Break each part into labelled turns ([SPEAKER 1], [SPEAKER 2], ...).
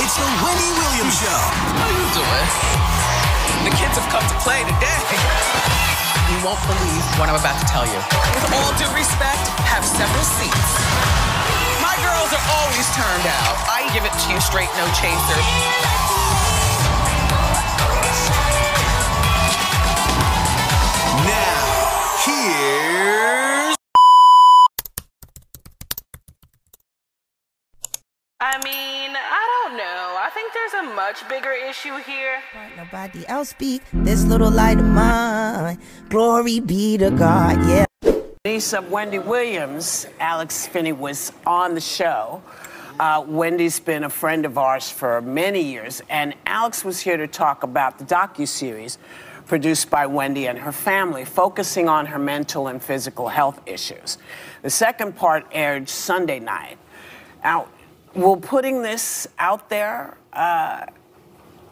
[SPEAKER 1] It's the Wendy Williams Show.
[SPEAKER 2] How you doing? The kids have come to play today. You won't believe what I'm about to tell you. With all due respect, have several seats. My girls are always turned out. I give it to you straight, no chaser.
[SPEAKER 1] Now, here's...
[SPEAKER 3] I mean, I don't know. I think there's a much bigger issue here.
[SPEAKER 4] Nobody else speak this little light of mine. Glory be to God, yeah.
[SPEAKER 5] Niece of Wendy Williams, Alex Finney, was on the show. Wendy's been a friend of ours for many years, and Alex was here to talk about the docuseries produced by Wendy and her family, focusing on her mental and physical health issues. The second part aired Sunday night. Now, will putting this out there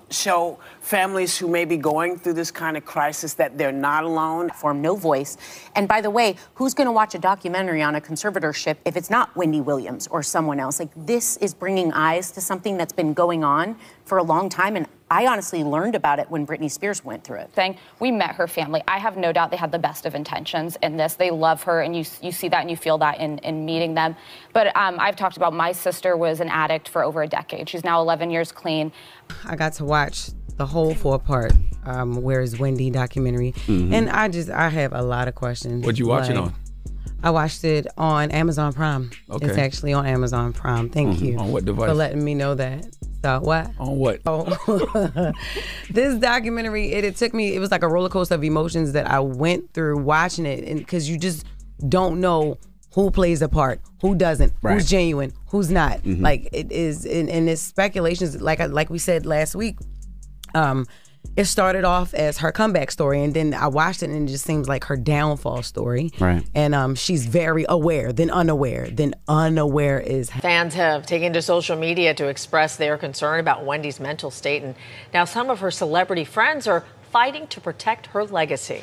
[SPEAKER 5] show families who may be going through this kind of crisis that they're not alone?
[SPEAKER 6] For no voice. And by the way, who's going to watch a documentary on a conservatorship if it's not Wendy Williams or someone else? Like, this is bringing eyes to something that's been going on for a long time, and I honestly learned about it when Britney Spears went through it.
[SPEAKER 7] We met her family. I have no doubt they had the best of intentions in this. They love her, and you see that and you feel that in meeting them. But I've talked about my sister was an addict for over a decade. She's now 11 years clean.
[SPEAKER 8] I got to watch the whole 4-part Where Is Wendy documentary, and I have a lot of questions.
[SPEAKER 9] What'd you watch it on?
[SPEAKER 8] I watched it on Amazon Prime. Okay. It's actually on Amazon Prime. Thank you.
[SPEAKER 9] On what device?
[SPEAKER 8] For letting me know that. So what?
[SPEAKER 9] On what?
[SPEAKER 8] Oh. This documentary, it took me, it was like a roller coaster of emotions that I went through watching it, and because you just don't know who plays a part, who doesn't, who's genuine, who's not. Like, it is, and it's speculations, like we said last week. It started off as her comeback story, and then I watched it, and it just seems like her downfall story. Right. And she's very aware, then unaware, then unaware is...
[SPEAKER 10] Fans have taken to social media to express their concern about Wendy's mental state, and now some of her celebrity friends are fighting to protect her legacy.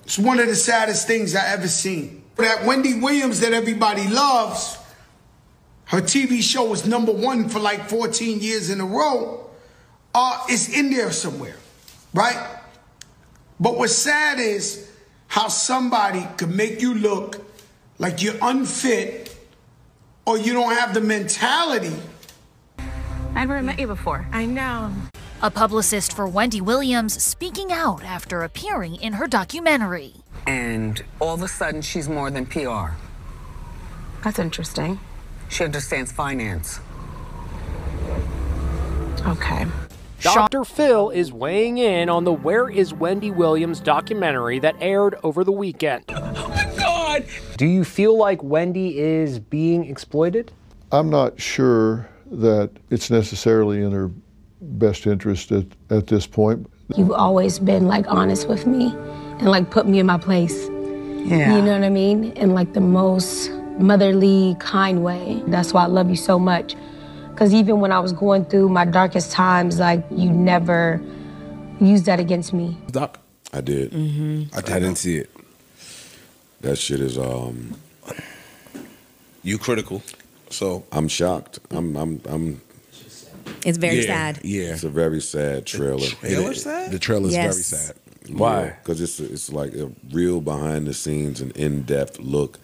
[SPEAKER 11] It's one of the saddest things I ever seen. That Wendy Williams that everybody loves, her TV show was #1 for like 14 years in a row. It's in there somewhere, right? But what's sad is how somebody could make you look like you're unfit or you don't have the mentality.
[SPEAKER 12] I've never met you before. I know. A publicist for Wendy Williams speaking out after appearing in her documentary.
[SPEAKER 2] And all of a sudden, she's more than PR.
[SPEAKER 12] That's interesting.
[SPEAKER 2] She understands finance.
[SPEAKER 12] Okay.
[SPEAKER 13] Dr. Phil is weighing in on the Where Is Wendy Williams documentary that aired over the weekend.
[SPEAKER 2] Oh my God!
[SPEAKER 13] Do you feel like Wendy is being exploited?
[SPEAKER 14] I'm not sure that it's necessarily in her best interest at this point.
[SPEAKER 15] You've always been like honest with me and like put me in my place. Yeah. You know what I mean? In like the most motherly, kind way. That's why I love you so much. Because even when I was going through my darkest times, like, you never used that against me.
[SPEAKER 16] Doc? I did. I didn't see it. That shit is,
[SPEAKER 17] You critical, so.
[SPEAKER 16] I'm shocked. I'm
[SPEAKER 18] It's very sad.
[SPEAKER 16] Yeah. It's a very sad trailer.
[SPEAKER 17] The trailer is very sad.
[SPEAKER 16] Why? Because it's like a real behind the scenes and in-depth look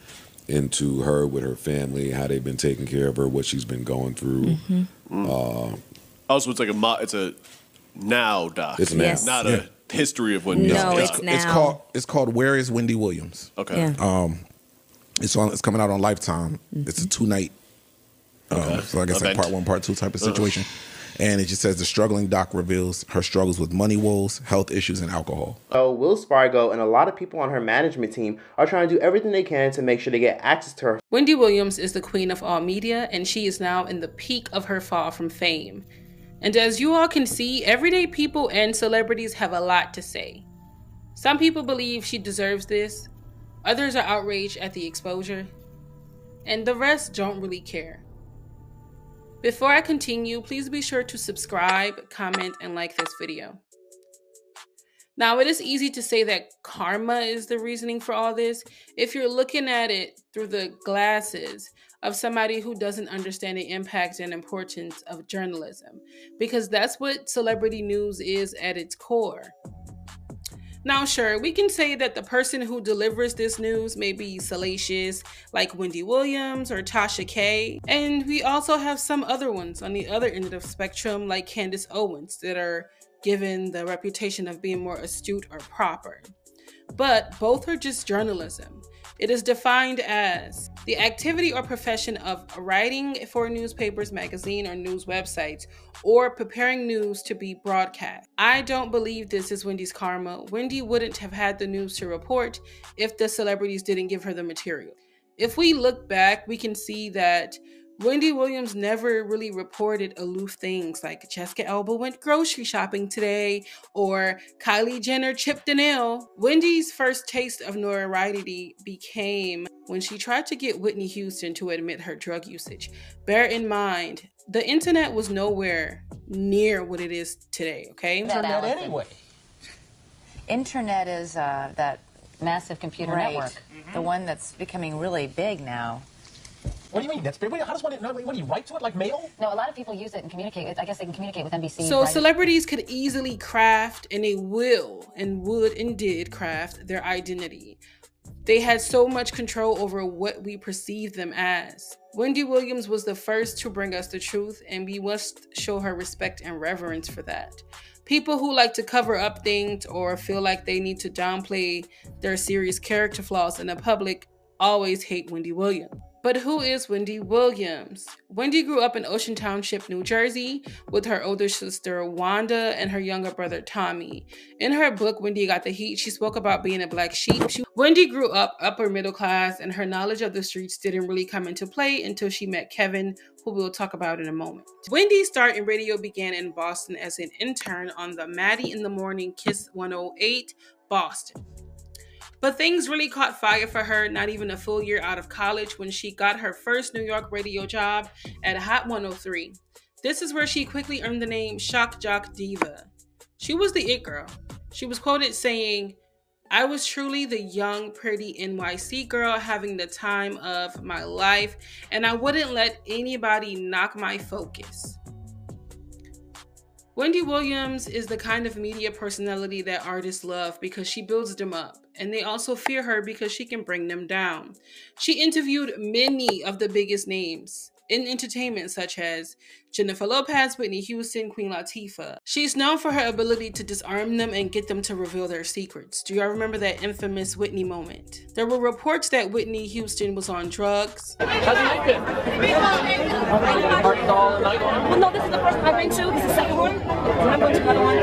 [SPEAKER 16] into her with her family, how they've been taking care of her, what she's been going through.
[SPEAKER 19] Also, it's like it's a now doc.
[SPEAKER 16] It's now,
[SPEAKER 19] not a history of when.
[SPEAKER 18] No, it's now.
[SPEAKER 17] It's called Where Is Wendy Williams?
[SPEAKER 19] Okay.
[SPEAKER 18] Yeah.
[SPEAKER 17] It's coming out on Lifetime. It's a 2-night. So I guess like part 1, part 2 type of situation. And it just says the struggling doc reveals her struggles with money woes, health issues, and alcohol.
[SPEAKER 20] Will Spargo and a lot of people on her management team are trying to do everything they can to make sure they get access to her.
[SPEAKER 3] Wendy Williams is the queen of all media, and she is now in the peak of her fall from fame. And as you all can see, everyday people and celebrities have a lot to say. Some people believe she deserves this, others are outraged at the exposure, and the rest don't really care. Before I continue, please be sure to subscribe, comment, and like this video. Now, it is easy to say that karma is the reasoning for all this if you're looking at it through the glasses of somebody who doesn't understand the impact and importance of journalism, because that's what celebrity news is at its core. Now, sure, we can say that the person who delivers this news may be salacious, like Wendy Williams or Tasha K. And we also have some other ones on the other end of the spectrum, like Candace Owens, that are given the reputation of being more astute or proper. But both are just journalism. It is defined as the activity or profession of writing for newspapers, magazine, or news websites, or preparing news to be broadcast. I don't believe this is Wendy's karma. Wendy wouldn't have had the news to report if the celebrities didn't give her the material. If we look back, we can see that Wendy Williams never really reported aloof things like Jessica Alba went grocery shopping today or Kylie Jenner chipped a nail. Wendy's first taste of notoriety became when she tried to get Whitney Houston to admit her drug usage. Bear in mind, the internet was nowhere near what it is today, okay?
[SPEAKER 1] Internet anyway. Internet is that massive computer network, the one that's becoming really big now.
[SPEAKER 9] What do you mean? That's big. How does one? What do you write to it like mail?
[SPEAKER 1] No, a lot of people use it and communicate. I guess they can communicate with NBC.
[SPEAKER 3] So celebrities could easily craft, and they will and would and did craft their identity. They had so much control over what we perceive them as. Wendy Williams was the first to bring us the truth, and we must show her respect and reverence for that. People who like to cover up things or feel like they need to downplay their serious character flaws in the public always hate Wendy Williams. But who is Wendy Williams? Wendy grew up in Ocean Township, New Jersey, with her older sister Wanda and her younger brother Tommy. In her book, Wendy Got the Heat, she spoke about being a black sheep. Wendy grew up upper middle class, and her knowledge of the streets didn't really come into play until she met Kevin, who we'll talk about in a moment. Wendy's start in radio began in Boston as an intern on the Maddie in the Morning Kiss 108, Boston. But things really caught fire for her not even a full year out of college when she got her first New York radio job at Hot 103. This is where she quickly earned the name Shock Jock Diva. She was the it girl. She was quoted saying, "I was truly the young, pretty NYC girl having the time of my life, and I wouldn't let anybody knock my focus." Wendy Williams is the kind of media personality that artists love because she builds them up, and they also fear her because she can bring them down. She interviewed many of the biggest names in entertainment, such as Jennifer Lopez, Whitney Houston, Queen Latifah. She's known for her ability to disarm them and get them to reveal their secrets. Do y'all remember that infamous Whitney moment? There were reports that Whitney Houston was on drugs.
[SPEAKER 9] How's your night been?
[SPEAKER 21] Well, no, this is the first one I've been to. This is the second one. I'm going to another one.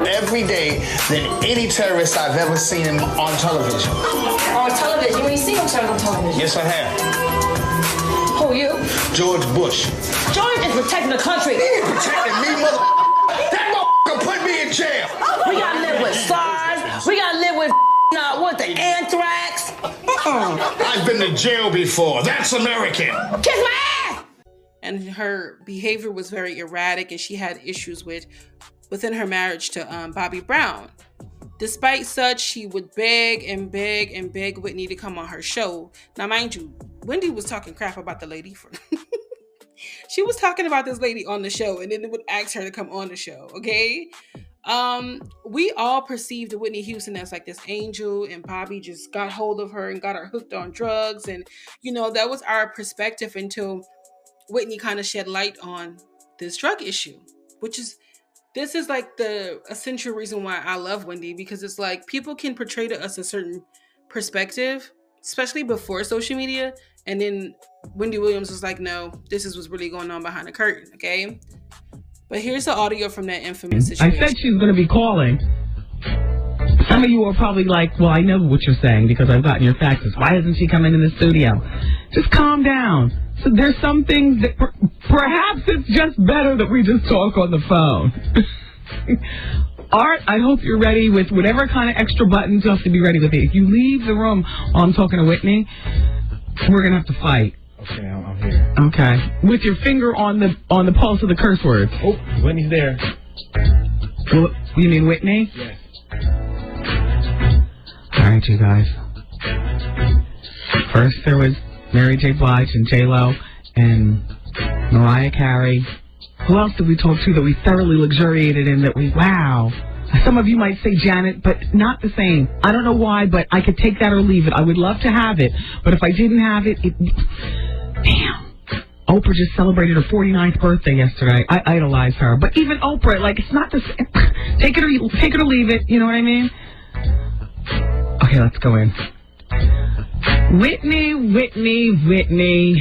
[SPEAKER 22] Every day than any terrorist I've ever seen on television.
[SPEAKER 21] On television? You ain't seen him turn on television?
[SPEAKER 22] Yes, I have.
[SPEAKER 21] Who are you?
[SPEAKER 22] George Bush.
[SPEAKER 21] George is protecting the country.
[SPEAKER 22] He ain't protecting me, mother. That motherfucker put me in jail.
[SPEAKER 21] We gotta live with SARS. We gotta live with what, the anthrax.
[SPEAKER 22] I've been to jail before. That's American.
[SPEAKER 21] Kiss my ass.
[SPEAKER 3] And her behavior was very erratic, and she had issues within her marriage to Bobby Brown. Despite such, she would beg and beg and beg Whitney to come on her show. Now, mind you, Wendy was talking crap about the lady. She was talking about this lady on the show, and then it would ask her to come on the show, okay? We all perceived Whitney Houston as like this angel, and Bobby just got hold of her and got her hooked on drugs. And, that was our perspective until Whitney kind of shed light on this drug issue, this is like the essential reason why I love Wendy, because it's like people can portray to us a certain perspective, especially before social media. And then Wendy Williams was like, no, this is what's really going on behind the curtain, okay? But here's the audio from that infamous situation.
[SPEAKER 23] I said she was going to be calling. Some of you are probably like, well, I know what you're saying because I've gotten your faxes. Why isn't she coming in the studio? Just calm down. So there's some things that perhaps it's just better that we just talk on the phone. Art, I hope you're ready with whatever kind of extra buttons you have to be ready with it. If you leave the room while I'm talking to Whitney, we're going to have to fight.
[SPEAKER 9] Okay, I'm here.
[SPEAKER 23] Okay. With your finger on the pulse of the curse words.
[SPEAKER 9] Oh, Whitney's there.
[SPEAKER 23] Well, You mean Whitney? Yes. All right, you guys. First there was Mary J. Blige and J-Lo and Mariah Carey. Who else did we talk to that we thoroughly luxuriated in, that we, wow. Some of you might say Janet, but not the same. I don't know why, but I could take that or leave it. I would love to have it, but if I didn't have it, damn. Oprah just celebrated her 49th birthday yesterday. I idolize her. But even Oprah, like, it's not the same. Take it or leave it, you know what I mean? Okay, let's go in. Whitney.
[SPEAKER 4] Wendy.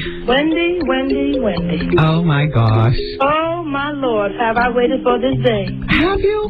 [SPEAKER 23] Oh, my gosh.
[SPEAKER 4] Oh, my Lord, have I waited for this day?
[SPEAKER 23] Have you?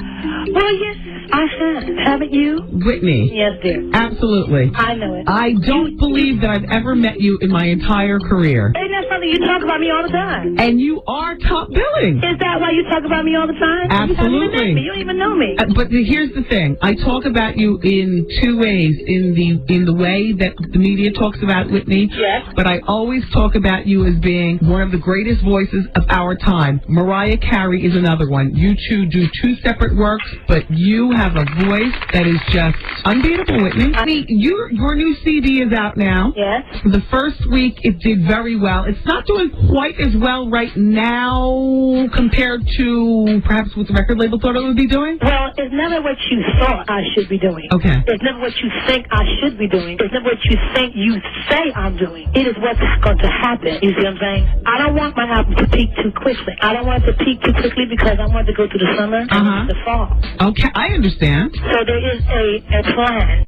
[SPEAKER 4] Well, yes, I have. Haven't you?
[SPEAKER 23] Whitney.
[SPEAKER 4] Yes, dear.
[SPEAKER 23] Absolutely.
[SPEAKER 4] I know it.
[SPEAKER 23] I don't believe that I've ever met you in my entire career.
[SPEAKER 4] Ain't that something you talk about me all the time?
[SPEAKER 23] And you are top billing.
[SPEAKER 4] Is that why you talk about me all the time?
[SPEAKER 23] Absolutely.
[SPEAKER 4] You don't even know me.
[SPEAKER 23] But here's the thing. I talk about you in two ways. In the way that the media talks about Whitney.
[SPEAKER 4] Yes.
[SPEAKER 23] But I always talk about you as being one of the greatest voices of our time. Mariah Carey is another one. You two do two separate works, but you have a voice that is just unbeatable, Whitney. I mean, your new CD is out now.
[SPEAKER 4] Yes.
[SPEAKER 23] The first week it did very well. It's not doing quite as well right now compared to perhaps what the record label thought it would be doing.
[SPEAKER 4] Well, it's never what you thought I should be doing.
[SPEAKER 23] Okay.
[SPEAKER 4] It's never what you think I should be doing. It's never what you think you say I'm doing. It is what's going to happen. You see what I'm saying? I don't want my album to peak too quickly. I don't want it to peak too quickly because I want it to go through the summer and the fall.
[SPEAKER 23] Okay, I understand.
[SPEAKER 4] So there is a plan.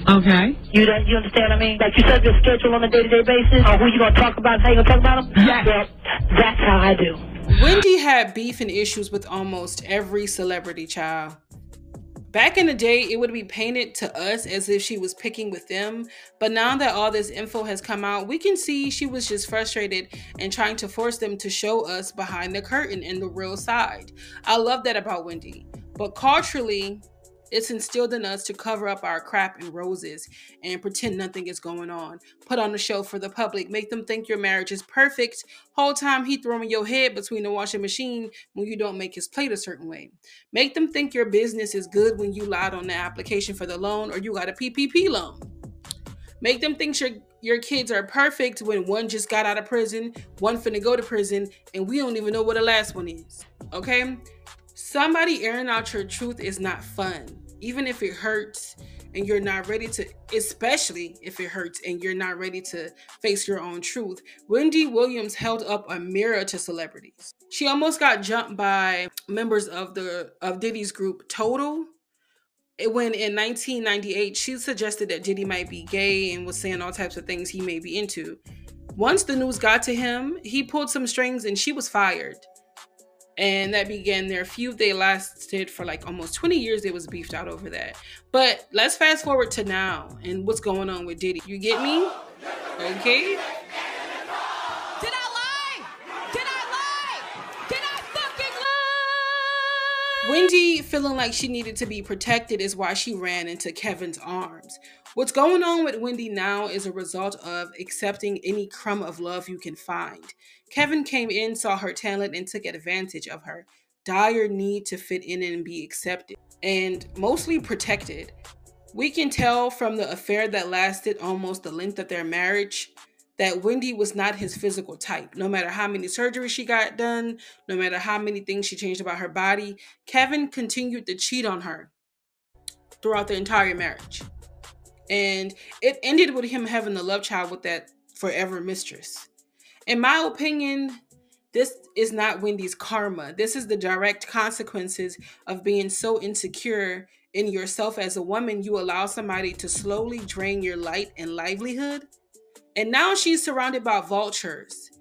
[SPEAKER 23] Okay.
[SPEAKER 4] You understand what I mean? Like you set your schedule on a day-to-day basis on who you're going to talk about, how you're going to talk about them?
[SPEAKER 23] Yes.
[SPEAKER 4] Well, that's how I do.
[SPEAKER 3] Wendy had beef and issues with almost every celebrity, child. Back in the day, it would be painted to us as if she was picking with them. But now that all this info has come out, we can see she was just frustrated and trying to force them to show us behind the curtain and the real side. I love that about Wendy. But culturally, it's instilled in us to cover up our crap and roses and pretend nothing is going on. Put on a show for the public. Make them think your marriage is perfect. Whole time he throwing your head between the washing machine when you don't make his plate a certain way. Make them think your business is good when you lied on the application for the loan or you got a PPP loan. Make them think your kids are perfect when one just got out of prison, one finna go to prison, and we don't even know what the last one is. Okay? Somebody airing out your truth is not fun. Even if it hurts and you're not ready to, especially if it hurts and you're not ready to face your own truth. Wendy Williams held up a mirror to celebrities. She almost got jumped by members of Diddy's group Total. When in 1998, she suggested that Diddy might be gay and was saying all types of things he may be into. Once the news got to him, he pulled some strings and she was fired. And that began their feud. They lasted for like almost 20 years. They was beefed out over that. But let's fast forward to now and what's going on with Diddy. You get me? Okay.
[SPEAKER 2] Did I lie? Did I lie? Did I fucking lie?
[SPEAKER 3] Wendy feeling like she needed to be protected is why she ran into Kevin's arms. What's going on with Wendy now is a result of accepting any crumb of love you can find. Kevin came in, saw her talent, and took advantage of her dire need to fit in and be accepted, and mostly protected. We can tell from the affair that lasted almost the length of their marriage that Wendy was not his physical type. No matter how many surgeries she got done, no matter how many things she changed about her body, Kevin continued to cheat on her throughout the entire marriage. And it ended with him having a love child with that forever mistress. In my opinion, this is not Wendy's karma. This is the direct consequences of being so insecure in yourself as a woman. You allow somebody to slowly drain your light and livelihood. And now she's surrounded by vultures.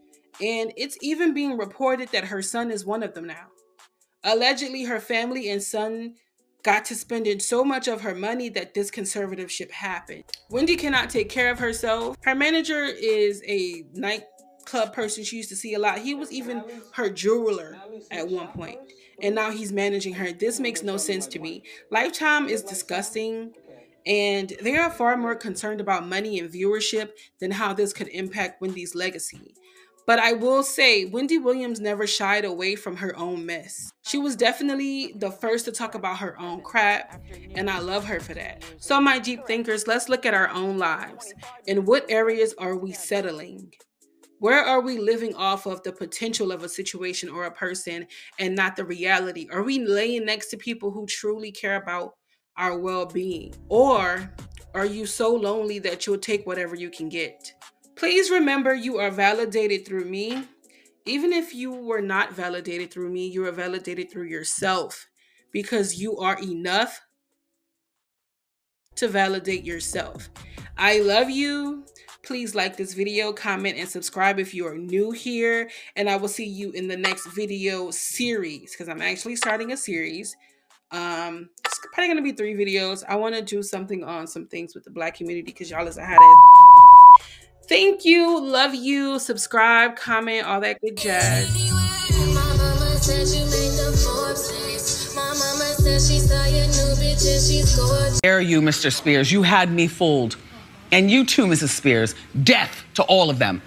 [SPEAKER 3] And it's even being reported that her son is one of them now. Allegedly, her family and son got to spending so much of her money that this conservatorship happened. Wendy cannot take care of herself. Her manager is a nightclub person she used to see a lot. He was even her jeweler at one point. And now he's managing her. This makes no sense to me. Lifetime is disgusting. And they are far more concerned about money and viewership than how this could impact Wendy's legacy. But I will say, Wendy Williams never shied away from her own mess. She was definitely the first to talk about her own crap, and I love her for that. So my deep thinkers, let's look at our own lives. In what areas are we settling? Where are we living off of the potential of a situation or a person and not the reality? Are we laying next to people who truly care about our well-being? Or are you so lonely that you'll take whatever you can get? Please remember, you are validated through me. Even if you were not validated through me, you are validated through yourself, because you are enough to validate yourself. I love you. Please like this video, comment, and subscribe if you are new here. And I will see you in the next video series, because I'm actually starting a series. It's probably going to be 3 videos. I want to do something on some things with the Black community, because y'all is a hot ass. Thank you. Love you. Subscribe, comment, all that good jazz.
[SPEAKER 2] Dare you, Mr. Spears. You had me fooled. And you too, Mrs. Spears. Death to all of them.